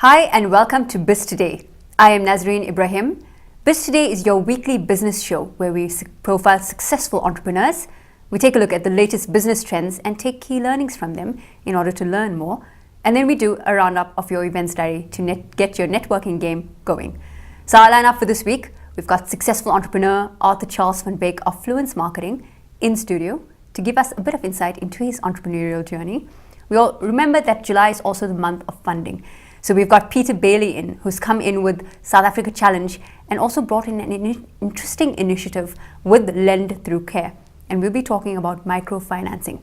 Hi and welcome to BizToday. I am Nazareen Ebrahim. BizToday is your weekly business show where we profile successful entrepreneurs. We take a look at the latest business trends and take key learnings from them in order to learn more. And then we do a roundup of your events diary to get your networking game going. So our lineup for this week, we've got successful entrepreneur Arthur Charles van Wyk of Fluence Marketing in studio to give us a bit of insight into his entrepreneurial journey. We all remember that July is also the month of funding. So we've got Peter Bailey in, who's come in with South Africa Challenge and also brought in an interesting initiative with Lend Through Care. And we'll be talking about microfinancing.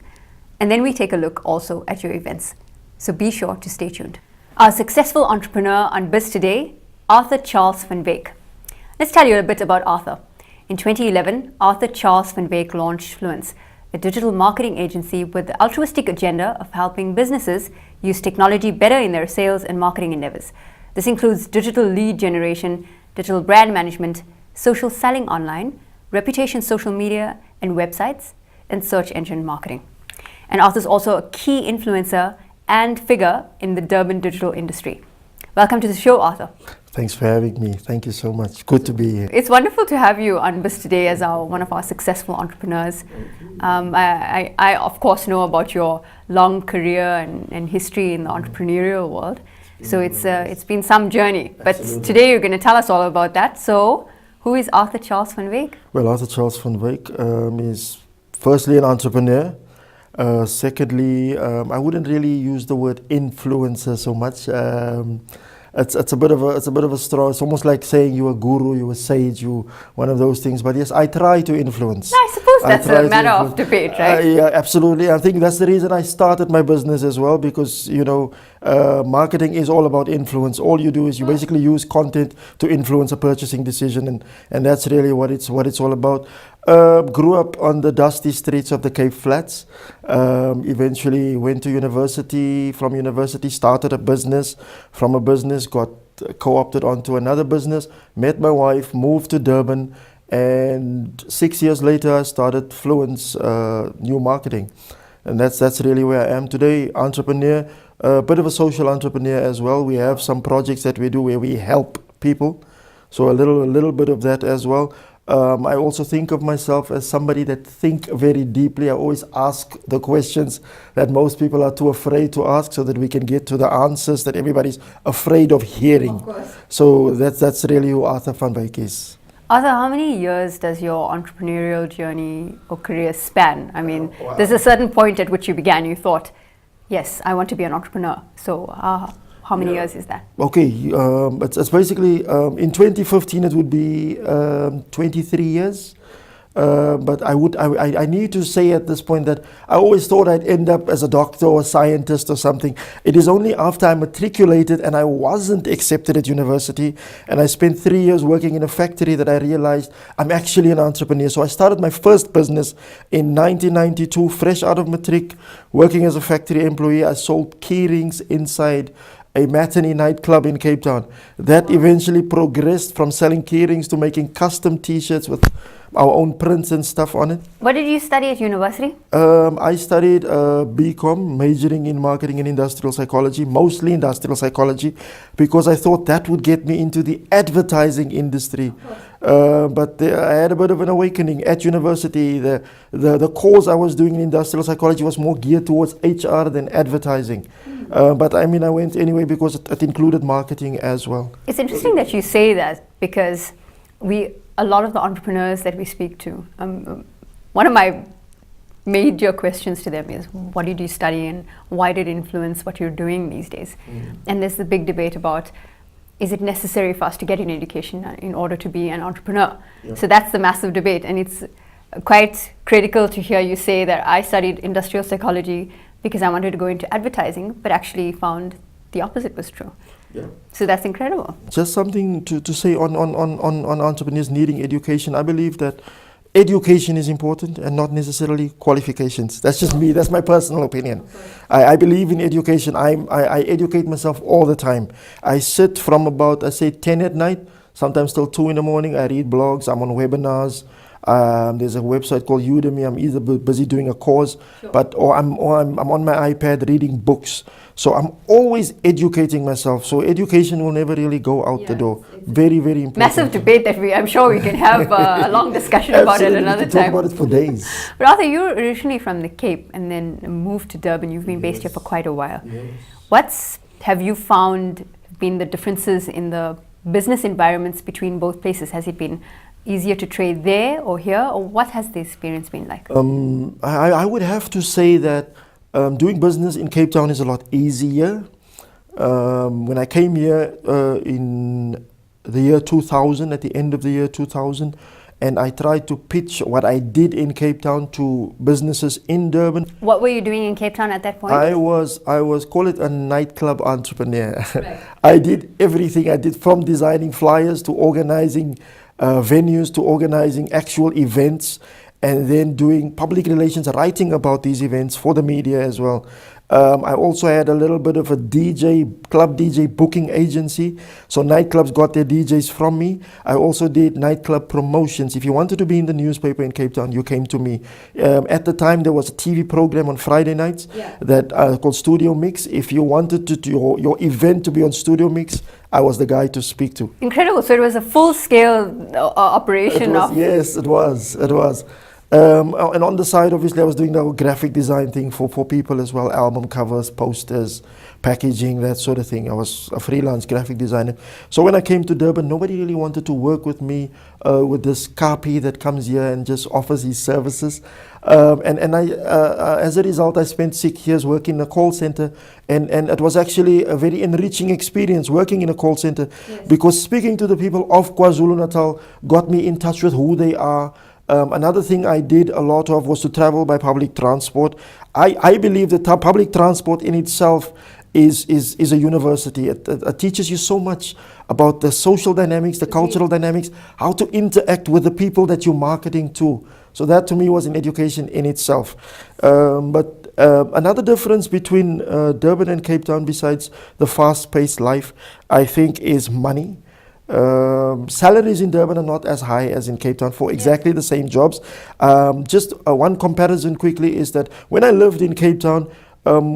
And then we take a look also at your events. So be sure to stay tuned. Our successful entrepreneur on BizToday, Arthur Charles van Wyk. Let's tell you a bit about Arthur. In 2011, Arthur Charles van Wyk launched Fluence, a digital marketing agency with the altruistic agenda of helping businesses use technology better in their sales and marketing endeavors. This includes digital lead generation, digital brand management, social selling online, reputation social media and websites, and search engine marketing. And Arthur's also a key influencer and figure in the Durban digital industry. Welcome to the show, Arthur. Thanks for having me. Thank you so much. Good to be here. It's wonderful to have you on BizToday as one of our successful entrepreneurs. I of course know about your long career and history in the entrepreneurial world. So it's been some journey. But Absolutely. Today you're going to tell us all about that. So who is Arthur Charles van Wyk? Well, Arthur Charles van Wyk is firstly an entrepreneur. Secondly, I wouldn't really use the word influencer so much. It's a bit of a straw. It's almost like saying you're a guru, you're a sage, you one of those things. But yes, I try to influence. I suppose that's a matter of debate, right? Yeah, absolutely. I think that's the reason I started my business as well, because marketing is all about influence. All you do is you basically use content to influence a purchasing decision, and that's really what it's all about. Grew up on the dusty streets of the Cape Flats. Eventually went to university. From university, started a business. From a business, got co-opted onto another business. Met my wife, moved to Durban, and 6 years later, I started Fluence New Marketing, and that's really where I am today. Entrepreneur, a bit of a social entrepreneur as well. We have some projects that we do where we help people, so a little bit of that as well. I also think of myself as somebody that think very deeply. I always ask the questions that most people are too afraid to ask, so that we can get to the answers that everybody's afraid of hearing. Of course. So that's really who Arthur van Wyk is. Arthur, how many years does your entrepreneurial journey or career span? I mean, Wow. There's a certain point at which you began, you thought, yes, I want to be an entrepreneur. So how many years is that? Okay, it's basically, in 2015 it would be 23 years. But I need to say at this point that I always thought I'd end up as a doctor or a scientist or something. It is only after I matriculated and I wasn't accepted at university, and I spent 3 years working in a factory, that I realized I'm actually an entrepreneur. So I started my first business in 1992, fresh out of matric, working as a factory employee. I sold key rings inside a matinee nightclub in Cape Town. That eventually progressed from selling key rings to making custom t-shirts with our own prints and stuff on it. What did you study at university? I studied BCom, majoring in marketing and industrial psychology, mostly industrial psychology, because I thought that would get me into the advertising industry. But I had a bit of an awakening at university. The course I was doing in industrial psychology was more geared towards HR than advertising. But I mean, I went anyway because it included marketing as well. It's interesting that you say that, because a lot of the entrepreneurs that we speak to, one of my major questions to them is, what did you study and why did it influence what you're doing these days? And there's the big debate about, is it necessary for us to get an education in order to be an entrepreneur? Yeah. So that's the massive debate, and it's quite critical to hear you say that I studied industrial psychology because I wanted to go into advertising, but actually found the opposite was true. Yeah. So that's incredible. Just something to say on entrepreneurs needing education. I believe that education is important and not necessarily qualifications. That's just me. That's my personal opinion. I believe in education. I educate myself all the time. I sit from about, I say, 10 at night, sometimes till 2 in the morning. I read blogs. I'm on webinars. There's a website called Udemy. I'm either busy doing a course, or I'm on my iPad reading books. So I'm always educating myself. So education will never really go out the door. Very, very important. Massive debate that I'm sure we can have a long discussion about it another we can time. talk about it for days. But Arthur, you're originally from the Cape and then moved to Durban. You've been based here for quite a while. What have you found been the differences in the business environments between both places? Has it been easier to trade there or here, or what has the experience been like? I would have to say that doing business in Cape Town is a lot easier. When I came here in the year 2000, at the end of the year 2000, and I tried to pitch what I did in Cape Town to businesses in Durban. What were you doing in Cape Town at that point? I was call it a nightclub entrepreneur. Right. I did everything. I did from designing flyers to organizing venues to organizing actual events, and then doing public relations, writing about these events for the media as well. I also had a little bit of a club DJ booking agency. So nightclubs got their DJs from me. I also did nightclub promotions. If you wanted to be in the newspaper in Cape Town, you came to me. At the time, there was a TV program on Friday nights that called Studio Mix. If you wanted your event to be on Studio Mix, I was the guy to speak to. Incredible. So it was a full-scale operation. Yes, it was. And on the side, obviously, I was doing the graphic design thing for people as well, album covers, posters, packaging, that sort of thing. I was a freelance graphic designer. So when I came to Durban, nobody really wanted to work with me, with this Kapi that comes here and just offers his services. And I, as a result, I spent 6 years working in a call center, and it was actually a very enriching experience working in a call center, because speaking to the people of KwaZulu-Natal got me in touch with who they are. Another thing I did a lot of was to travel by public transport. I believe that public transport in itself is a university. It teaches you so much about the social dynamics, the cultural dynamics, how to interact with the people that you're marketing to. So that to me was an education in itself. But another difference between Durban and Cape Town, besides the fast-paced life, I think is money. Salaries in Durban are not as high as in Cape Town for exactly the same jobs. Just one comparison quickly is that when I lived in Cape Town,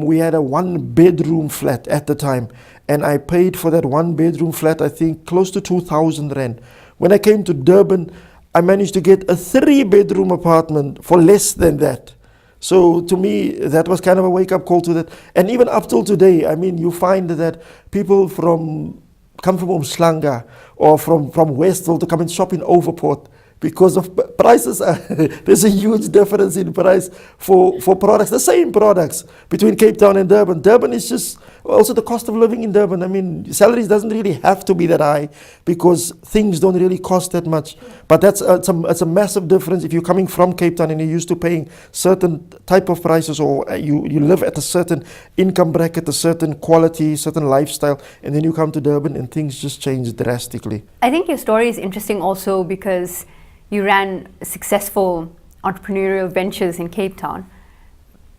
we had a 1-bedroom flat at the time, and I paid for that 1-bedroom flat, I think, close to 2,000 rand. When I came to Durban, I managed to get a 3-bedroom apartment for less than that. So to me, that was kind of a wake-up call to that. And even up till today, I mean, you find that people come from Umhlanga or from Westville to come and shop in OverPort because of prices. There's a huge difference in price for products, the same products between Cape Town and Durban. Durban is just also the cost of living in Durban. I mean, salaries doesn't really have to be that high because things don't really cost that much. But that's it's a massive difference if you're coming from Cape Town and you're used to paying certain type of prices, or you live at a certain income bracket, a certain quality, certain lifestyle, and then you come to Durban and things just change drastically. I think your story is interesting also because you ran successful entrepreneurial ventures in Cape Town.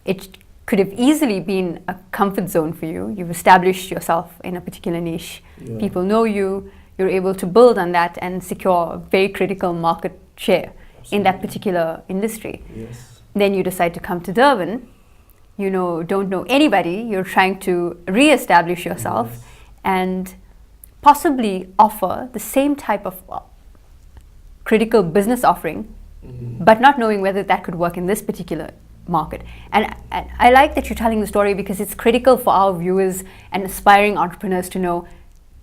It could have easily been a comfort zone for you. You've established yourself in a particular niche. People know you. You're able to build on that and secure a very critical market share in that particular industry. Then you decide to come to Durban. You don't know anybody. You're trying to re-establish yourself and possibly offer the same type of critical business offering, but not knowing whether that could work in this particular market. And I like that you're telling the story because it's critical for our viewers and aspiring entrepreneurs to know,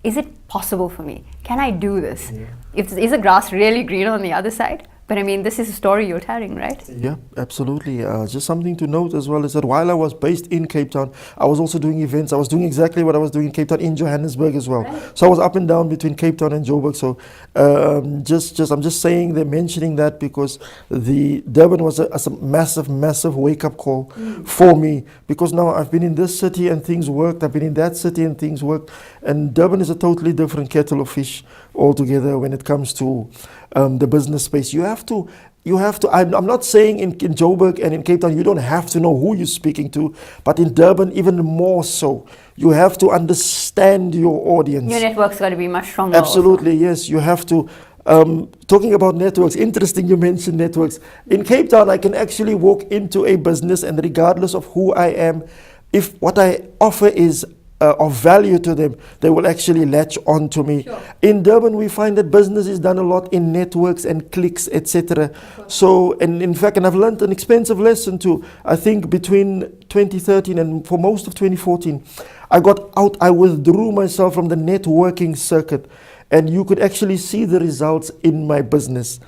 is it possible for me? Can I do this? Is the grass really green on the other side? But I mean, this is a story you're telling, right? Yeah, absolutely. Just something to note as well is that while I was based in Cape Town, I was also doing events. I was doing exactly what I was doing in Cape Town in Johannesburg as well. Right. So I was up and down between Cape Town and Joburg. So I'm just saying, they're mentioning that because the Durban was a massive wake-up call for me, because now I've been in this city and things worked. I've been in that city and things worked. And Durban is a totally different kettle of fish altogether when it comes to the business space. You have to, I'm not saying in Joburg and in Cape Town you don't have to know who you're speaking to, but in Durban even more so. You have to understand your audience. Your network's got to be much stronger. Absolutely, also. Yes. You have to Talking about networks, interesting you mentioned networks. In Cape Town, I can actually walk into a business, and regardless of who I am, if what I offer is of value to them, they will actually latch on to me. Sure. In Durban, we find that business is done a lot in networks and clicks, etc. So, and in fact, and I've learned an expensive lesson too. I think between 2013 and for most of 2014, I withdrew myself from the networking circuit, and you could actually see the results in my business.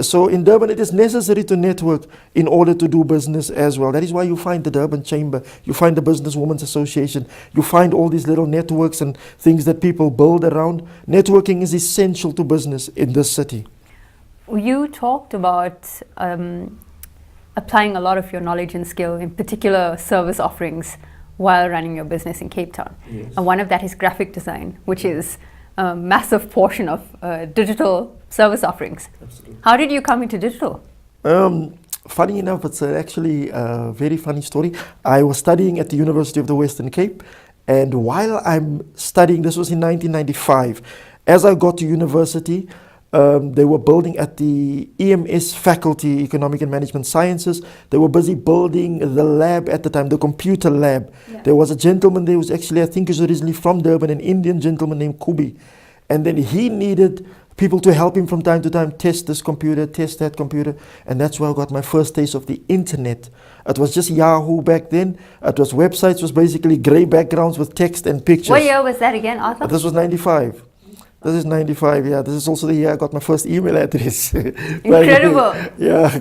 So in Durban, it is necessary to network in order to do business as well. That is why you find the Durban Chamber, you find the Business Women's Association, you find all these little networks and things that people build around. Networking is essential to business in this city. You talked about applying a lot of your knowledge and skill, in particular service offerings, while running your business in Cape Town. Yes. And one of that is graphic design, which is a massive portion of digital service offerings. Absolutely. How did you come into digital? Funny enough, it's actually a very funny story. I was studying at the University of the Western Cape, and while I'm studying, this was in 1995, as I got to university, they were building at the EMS faculty, Economic and Management Sciences. They were busy building the lab at the time, the computer lab. Yeah. There was a gentleman there who was actually, I think he was originally from Durban, an Indian gentleman named Kubi. And then he needed people to help him from time to time test this computer, test that computer. And that's where I got my first taste of the internet. It was just Yahoo back then. It was websites, was basically gray backgrounds with text and pictures. What year was that again, Arthur? This was 95. This is 95, yeah. This is also the year I got my first email address. Incredible. Yeah,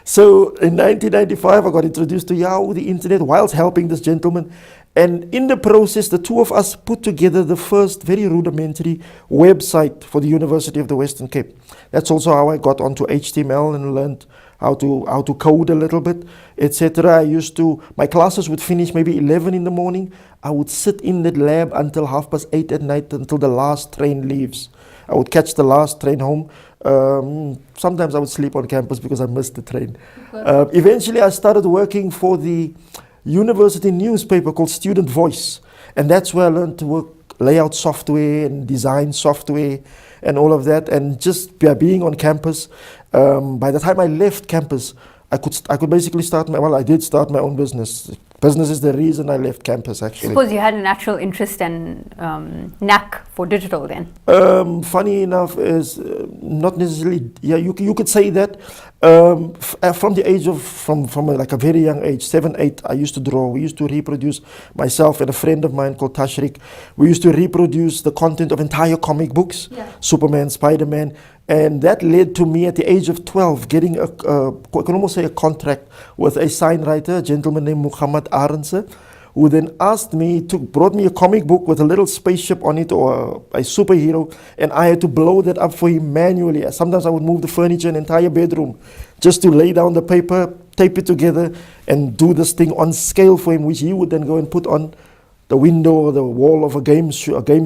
so in 1995, I got introduced to Yahoo, the internet, whilst helping this gentleman. And in the process, the two of us put together the first very rudimentary website for the University of the Western Cape. That's also how I got onto HTML and learned how to code a little bit, etc. My classes would finish maybe 11 in the morning. I would sit in that lab until 8:30 at night, until the last train leaves. I would catch the last train home. Sometimes I would sleep on campus because I missed the train. Eventually, I started working for the university newspaper called Student Voice, and that's where I learned to work layout software and design software and all of that. And just being on campus, by the time I left campus, I could basically I did start my own business. Business is the reason I left campus, actually. I suppose you had a natural interest and knack for digital then. Funny enough is not necessarily, yeah, you could say that. From the age of, from like a very young age, 7, 8, I used to draw. We used to reproduce, myself and a friend of mine called Tashrik, we used to reproduce the content of entire comic books, Superman, Spider-Man, and that led to me at the age of 12 getting I can almost say a contract with a sign writer, a gentleman named Muhammad Arendse, who then brought me a comic book with a little spaceship on it, or a superhero, and I had to blow that up for him manually. Sometimes I would move the furniture in an entire bedroom just to lay down the paper, tape it together, and do this thing on scale for him, which he would then go and put on the window or the wall of a game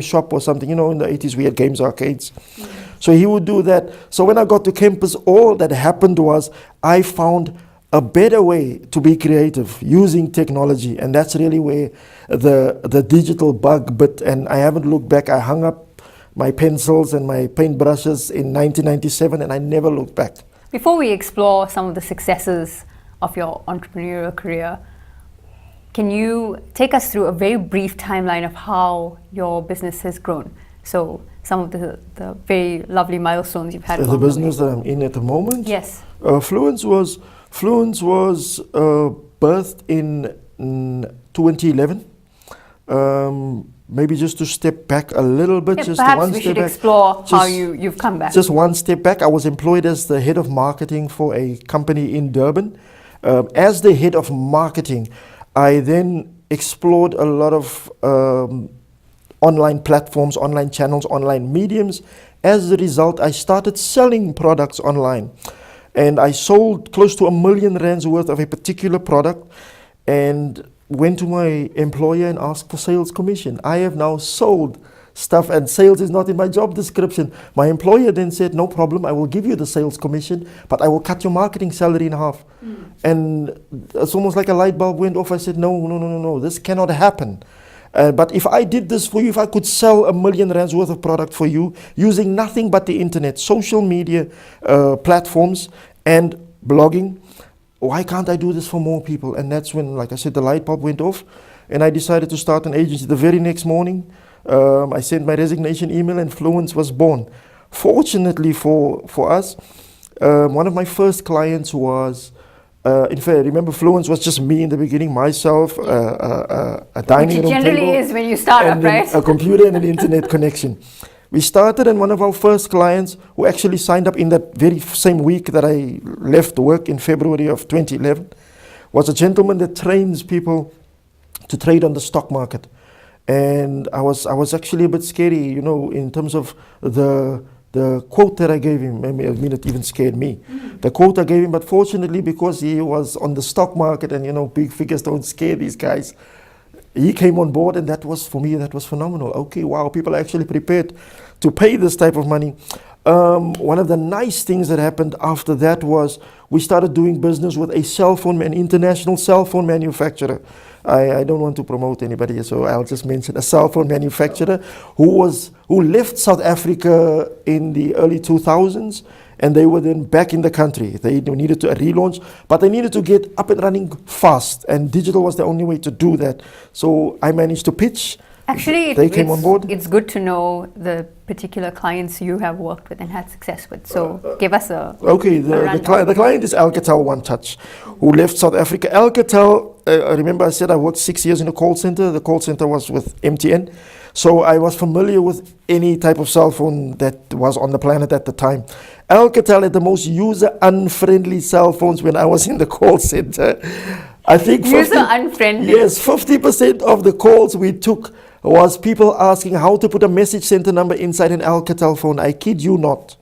shop or something. You know, in the 80s we had games arcades. So he would do that. So when I got to campus, all that happened was I found a better way to be creative using technology, and that's really where the digital bug bit, and I haven't looked back. I hung up my pencils and my paintbrushes in 1997, and I never looked back. Before we explore some of the successes of your entrepreneurial career, can you take us through a very brief timeline of how your business has grown? So some of the very lovely milestones you've had. The business that I'm in at the moment? Yes. Fluence was birthed in 2011. Maybe just to step back a little bit, Yeah, just perhaps one we step should back. explore how you've come back. Just one step back. I was employed as the head of marketing for a company in Durban. As the head of marketing, I then explored a lot of online platforms, online channels, online mediums. As a result, I started selling products online. And I sold close to R1 million worth of a particular product, and went to my employer and asked for sales commission. I have now sold stuff, and sales is not in my job description. My employer then said, no problem, I will give you the sales commission, but I will cut your marketing salary in half. And it's almost like a light bulb went off. I said, no, this cannot happen. But if I did this for you, if I could sell R1 million worth of product for you using nothing but the internet, social media platforms and blogging, why can't I do this for more people? And that's when, like I said, the light bulb went off and I decided to start an agency. The very next morning, I sent my resignation email and Fluence was born. Fortunately for us, one of my first clients was, in fact, remember Fluence was just me in the beginning, myself, a dining room table. Which generally is when you start up, right? A computer and an internet connection. We started, and one of our first clients who actually signed up in that very same week that I left work in February of 2011 was a gentleman that trains people to trade on the stock market. And I was actually a bit scary, you know, in terms of the quote that I gave him. I mean, it even scared me. The quote I gave him, but fortunately, because he was on the stock market and, you know, big figures don't scare these guys, he came on board, and that was, for me, that was phenomenal. Okay, wow, people are actually prepared to pay this type of money. One of the nice things that happened after that was we started doing business with an international cell phone manufacturer. I don't want to promote anybody, so I'll just mention a cell phone manufacturer who left South Africa in the early 2000s, and they were then back in the country. They needed to relaunch, but they needed to get up and running fast, and digital was the only way to do that. So I managed to pitch. Actually, they came on board. It's good to know the particular clients you have worked with and had success with. So give us a okay. The client is Alcatel One Touch, who left South Africa. Alcatel, I remember I said I worked 6 years in a call center. The call center was with MTN, so I was familiar with any type of cell phone that was on the planet at the time. Alcatel had the most user-unfriendly cell phones when I was in the call center. I think user-unfriendly. Yes, 50% of the calls we took was people asking how to put a message center number inside an Alcatel phone. I kid you not.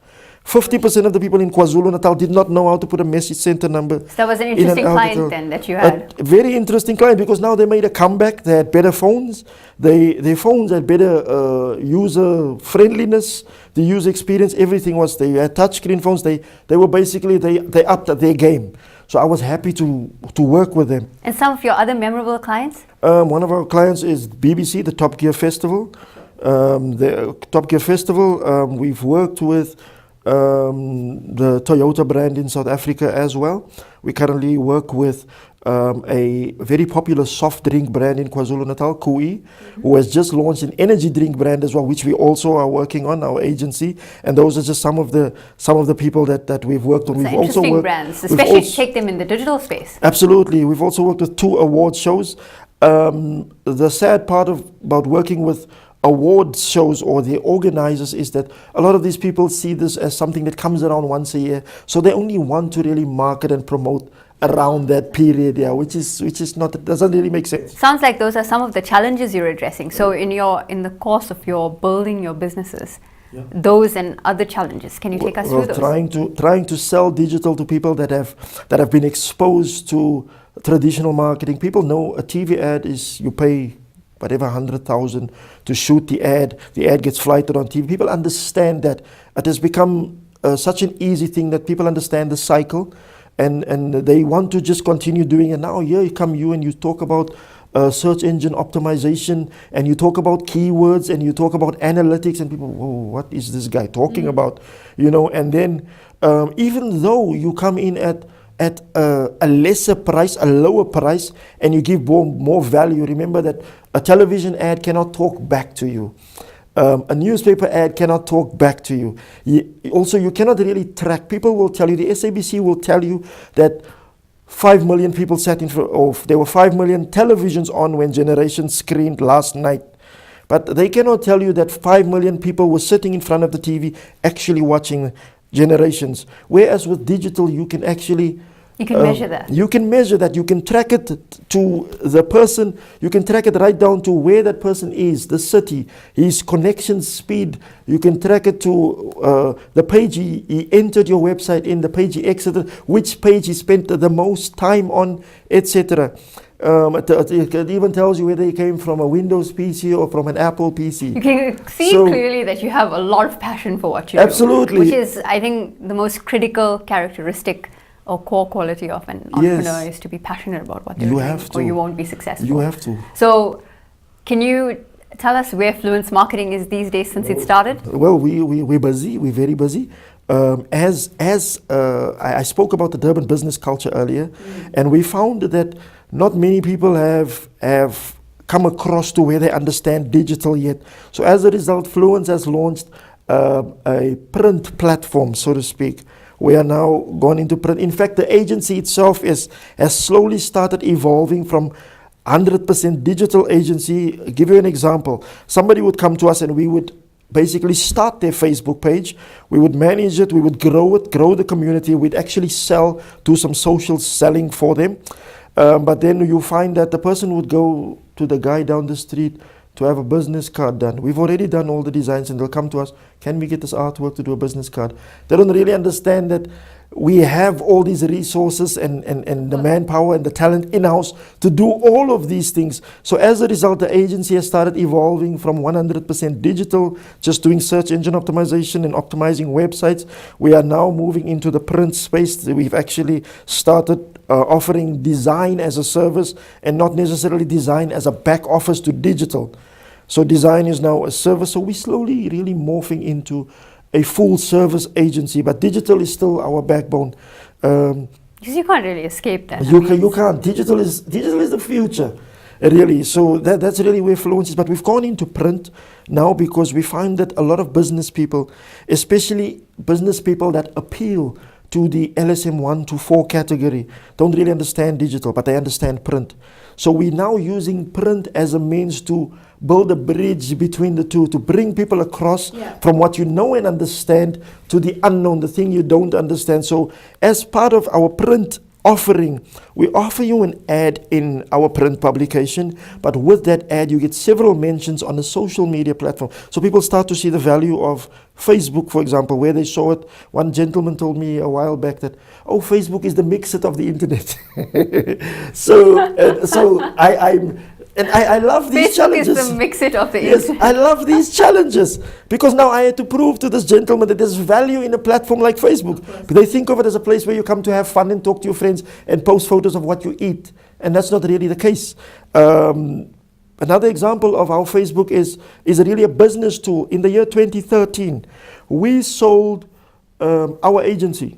50% of the people in KwaZulu-Natal did not know how to put a message center number. So that was an interesting client then that you had. A very interesting client, because now they made a comeback. They had better phones. Their phones had better user friendliness, the user experience, everything was. They had touchscreen phones. They were basically, they upped their game. So I was happy to work with them. And some of your other memorable clients? One of our clients is BBC, the Top Gear Festival. The Top Gear Festival, we've worked with the Toyota brand in South Africa as well. We currently work with a very popular soft drink brand in KwaZulu-Natal, Kui, who has just launched an energy drink brand as well, which we also are working on, our agency. And those are just some of the people that we've worked on. So we've interesting also worked, brands, especially to take them in the digital space. Absolutely. We've also worked with 2 award shows. The sad part about working with award shows or the organizers is that a lot of these people see this as something that comes around once a year, so they only want to really market and promote around that period, which is not, it doesn't really make sense. Sounds like those are some of the challenges you're addressing. So in the course of your building your businesses, those and other challenges, can you take us through those? Trying to sell digital to people that have been exposed to traditional marketing. People know a TV ad is, you pay whatever 100,000 to shoot the ad gets flighted on TV. People understand that it has become such an easy thing that people understand the cycle, and they want to just continue doing it. Now here come you and you talk about search engine optimization, and you talk about keywords, and you talk about analytics, and people, whoa, what is this guy talking about? You know, and then even though you come in at a lesser price, a lower price, and you give more value, remember that a television ad cannot talk back to you. A newspaper ad cannot talk back to you. Also, you cannot really track. People will tell you, the SABC will tell you that 5 million people sat in front of, there were 5 million televisions on when Generation screened last night. But they cannot tell you that 5 million people were sitting in front of the TV actually watching Generations. Whereas with digital, you can actually measure that. You can measure that. You can track it to the person. You can track it right down to where that person is, the city, his connection speed. You can track it to the page he entered your website in, the page he exited, which page he spent the most time on, etc. It even tells you whether he came from a Windows PC or from an Apple PC. You can see clearly that you have a lot of passion for what you do. Absolutely. Which is, I think, the most critical characteristic or core quality of an entrepreneur is to be passionate about what they're doing, or you won't be successful. You have to. So Can you tell us where Fluence Marketing is these days since it started? Well, we're busy. We're very busy. I spoke about the Durban business culture earlier, and we found that not many people have come across to where they understand digital yet. So as a result, Fluence has launched a print platform, so to speak. We are now gone into print. In fact, the agency itself has slowly started evolving from 100% digital agency. I'll give you an example. Somebody would come to us and we would basically start their Facebook page. We would manage it, we would grow it, grow the community. We'd actually do some social selling for them. But then you find that the person would go to the guy down the street to have a business card done. We've already done all the designs and they'll come to us, can we get this artwork to do a business card? They don't really understand that we have all these resources and the manpower and the talent in-house to do all of these things. So as a result, the agency has started evolving from 100% digital, just doing search engine optimization and optimizing websites. We are now moving into the print space. We've actually started offering design as a service and not necessarily design as a back office to digital. So design is now a service. So we're slowly really morphing into a full service agency, but digital is still our backbone. Because you can't really escape that. You can't. Digital is the future, really. So that's really where Fluence is. But we've gone into print now because we find that a lot of business people, especially business people that appeal to the LSM 1 to 4 category, don't really understand digital, but they understand print. So we're now using print as a means to build a bridge between the two, to bring people across from what you know and understand to the unknown, the thing you don't understand. So as part of our print offering, we offer you an ad in our print publication, but with that ad you get several mentions on a social media platform. So people start to see the value of Facebook, for example, where they saw it. One gentleman told me a while back that, oh, Facebook is the mix-it of the internet. I love these Facebook challenges. is the mix-it of the Yes, internet. I love these challenges because now I had to prove to this gentleman that there's value in a platform like Facebook. But they think of it as a place where you come to have fun and talk to your friends and post photos of what you eat. And that's not really the case. Another example of how Facebook is really a business tool. In the year 2013, we sold, our agency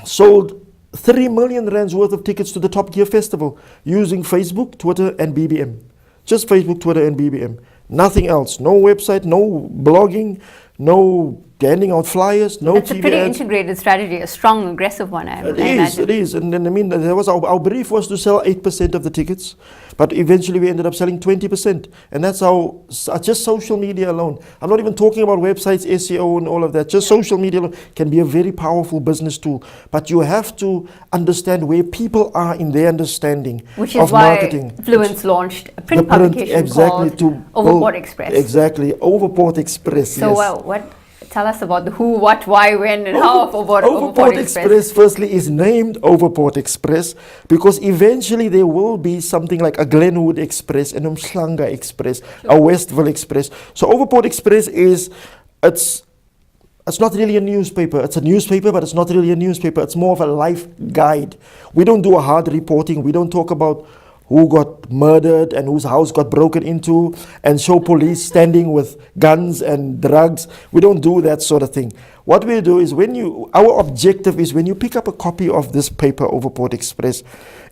sold 3 million rands worth of tickets to the Top Gear Festival using Facebook, Twitter and BBM. Just Facebook, Twitter and BBM. Nothing else. No website, no blogging, no handing out flyers, no That's TV a pretty ads. integrated strategy, a strong, aggressive one, I imagine. It is. And then, I mean, there was our brief was to sell 8% of the tickets, but eventually we ended up selling 20%. And that's how, just social media alone. I'm not even talking about websites, SEO and all of that. Just social media alone can be a very powerful business tool. But you have to understand where people are in their understanding Which is of why marketing. Fluence launched a print publication called OverPort Express. Exactly, OverPort Express. So yes. Tell us about the who, what, why, when, and how of OverPort Express firstly is named OverPort Express because eventually there will be something like a Glenwood Express, an Umhlanga Express, a Westville Express. So OverPort Express it's not really a newspaper. It's a newspaper, but it's not really a newspaper. It's more of a life guide. We don't do a hard reporting. We don't talk about who got murdered and whose house got broken into and show police standing with guns and drugs. We don't do that sort of thing. What we do is our objective is when you pick up a copy of this paper, OverPort Express,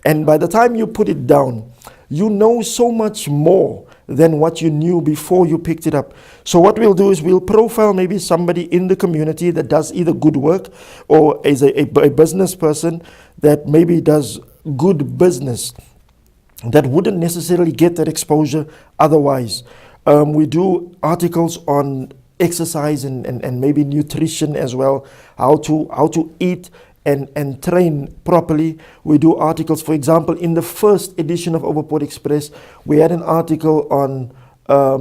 and by the time you put it down, you know so much more than what you knew before you picked it up. So what we'll do is we'll profile maybe somebody in the community that does either good work or is a business person that maybe does good business that wouldn't necessarily get that exposure otherwise. We do articles on exercise and maybe nutrition as well, how to eat and train properly. We do articles, for example, in the first edition of OverPort Express, we had an article on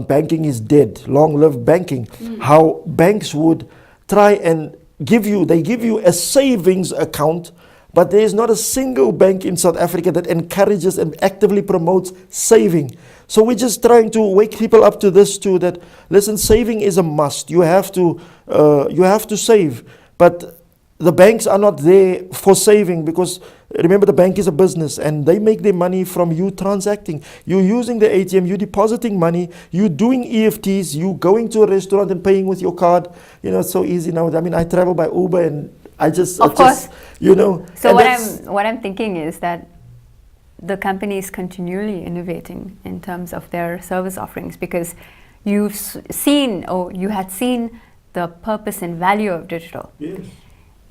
banking is dead, long live banking, how banks would try and give you a savings account, but there is not a single bank in South Africa that encourages and actively promotes saving. So we're just trying to wake people up to this too, that listen, saving is a must. You have to save. But the banks are not there for saving, because remember, the bank is a business and they make their money from you transacting. You're using the ATM, you're depositing money, you're doing EFTs, you going to a restaurant and paying with your card. You know, it's so easy now. I mean, I travel by Uber and Of course. You know. So what I'm thinking is that the company is continually innovating in terms of their service offerings, because you've seen, or you had seen, the purpose and value of digital. Yes.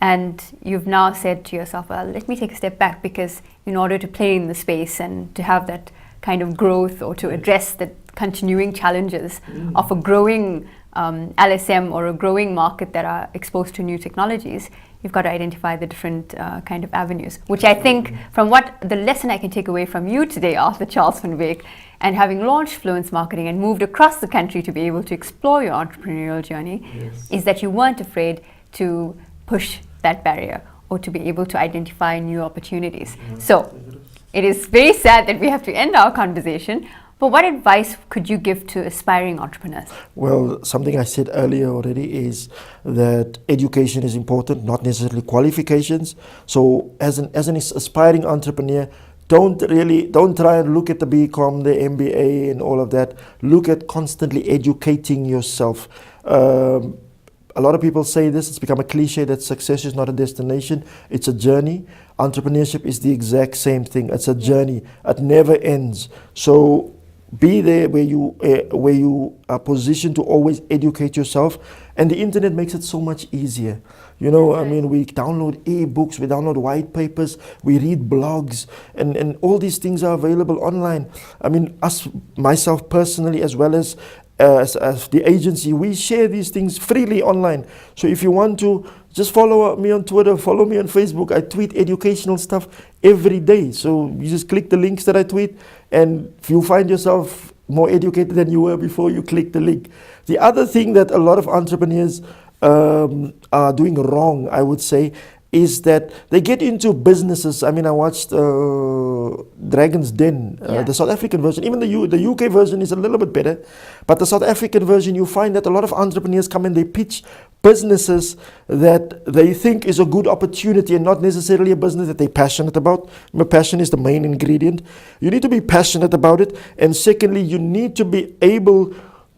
And you've now said to yourself, well, let me take a step back, because in order to play in the space and to have that kind of growth, or to address the continuing challenges of a growing LSM or a growing market that are exposed to new technologies, you've got to identify the different kind of avenues, which I think, from what the lesson I can take away from you today, Arthur Charles van Wyk, and having launched Fluence Marketing and moved across the country to be able to explore your entrepreneurial journey, is that you weren't afraid to push that barrier, or to be able to identify new opportunities. So it is very sad that we have to end our conversation, but what advice could you give to aspiring entrepreneurs? Well, something I said earlier already is that education is important, not necessarily qualifications. So as an aspiring entrepreneur, don't try and look at the BCom, the MBA and all of that. Look at constantly educating yourself. A lot of people say this, it's become a cliche that success is not a destination, it's a journey. Entrepreneurship is the exact same thing. It's a journey. It never ends. So be there where you are positioned to always educate yourself, and the internet makes it so much easier. You know, I mean, we download e-books, we download white papers, we read blogs, and all these things are available online. I mean, myself personally, as well as the agency, we share these things freely online. So if you want to, just follow me on Twitter, follow me on Facebook. I tweet educational stuff every day. So you just click the links that I tweet, and you'll find yourself more educated than you were before you click the link. The other thing that a lot of entrepreneurs are doing wrong, I would say, is that they get into businesses. I mean, I watched Dragon's Den, the South African version. Even the UK version is a little bit better, but the South African version, you find that a lot of entrepreneurs come and they pitch businesses that they think is a good opportunity, and not necessarily a business that they're passionate about. Passion is the main ingredient. You need to be passionate about it, and secondly, you need to be able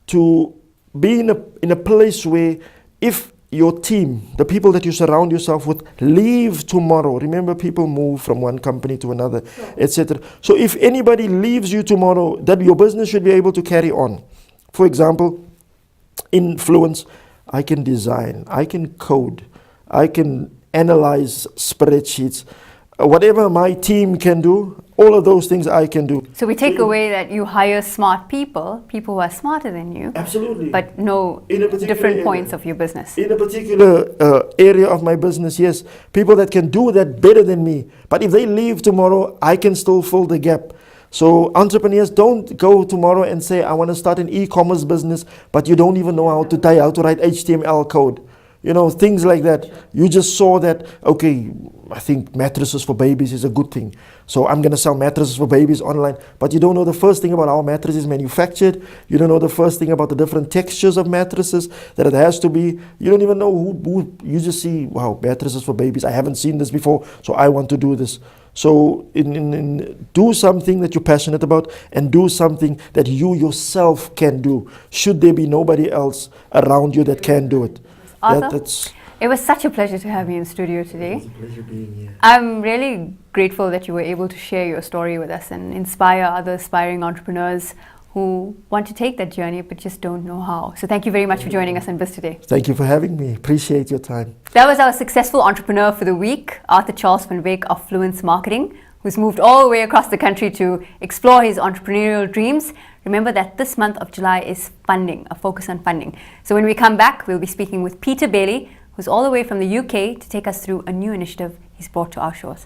to be in a place where, if your team, the people that you surround yourself with, leave tomorrow. Remember, people move from one company to another, etc. So if anybody leaves you tomorrow, that your business should be able to carry on. For example, in Fluence, I can design, I can code, I can analyze spreadsheets. Whatever my team can do, all of those things I can do. So we take away that you hire smart people who are smarter than you. Absolutely. But know different points of your business. In a particular area of my business, yes. People that can do that better than me. But if they leave tomorrow, I can still fill the gap. So entrepreneurs, don't go tomorrow and say, I want to start an e-commerce business, but you don't even know how to write HTML code. You know, things like that. You just saw that, okay, I think mattresses for babies is a good thing, so I'm going to sell mattresses for babies online. But you don't know the first thing about how a mattress is manufactured. You don't know the first thing about the different textures of mattresses that it has to be. You don't even know who you just see, wow, mattresses for babies. I haven't seen this before, so I want to do this. So do something that you're passionate about, and do something that you yourself can do, should there be nobody else around you that can do it. Arthur, it was such a pleasure to have you in studio today. It was a pleasure being here. I'm really grateful that you were able to share your story with us and inspire other aspiring entrepreneurs who want to take that journey but just don't know how. So thank you very much for joining us on BizToday. Thank you for having me. Appreciate your time. That was our successful entrepreneur for the week, Arthur Charles van Wyk of Fluence Marketing, who's moved all the way across the country to explore his entrepreneurial dreams. Remember that this month of July is funding, a focus on funding. So when we come back, we'll be speaking with Peter Bailey, who's all the way from the UK, to take us through a new initiative he's brought to our shores.